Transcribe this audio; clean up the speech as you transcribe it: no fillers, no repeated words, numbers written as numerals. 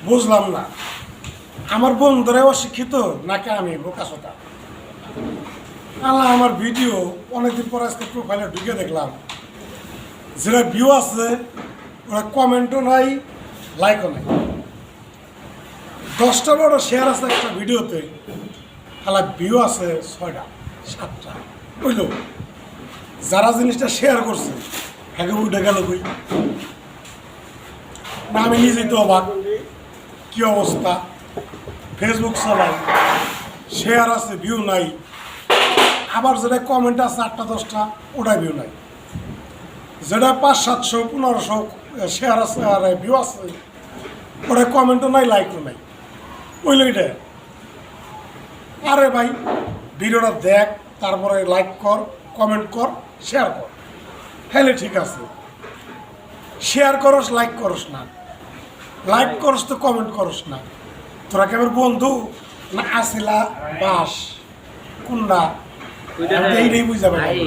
বুঝলাম না আমার বন্ধুরা অশিক্ষিত নাকি আমি বোকাশোকা। আল্লাহ আমার ভিডিও অনেকদিন পর আজকে প্রোফাইলে ঢুকে দেখলাম যেটা ভিউ আছে ওরা কমেন্টও নাই, লাইকও নাই। 10টা বড় শেয়ার আছে একটা ভিডিওতে, আল্লাহ ভিউ আছে 6টা 7টা। বুঝলো, যারা জিনিসটা শেয়ার করছে হ্যাঁ উঠে গেল কই না। আমি নিজেই তো অবাক, কী অবস্থা। ফেসবুক চালাই, শেয়ার আছে, ভিউ নাই। আবার যেটা কমেন্ট আছে 8টা 10টা, ওটা ভিউ নাই। যেটা 500 700 1500 শেয়ার আছে আর ভিউ আছে, ওটা কমেন্টও নাই, লাইকও নাই। বুঝলো এটা। আরে ভাই ভিডিওটা দেখ, তারপরে লাইক কর, কমেন্ট কর, শেয়ার কর, হ্যাঁ ঠিক আছে। শেয়ার করস, লাইক করস না, লাইক করস তো কমেন্ট করস না। তোরা কেমন বন্ধু না আসিলা বাস কোনটা এইটাই বুঝতে পারি।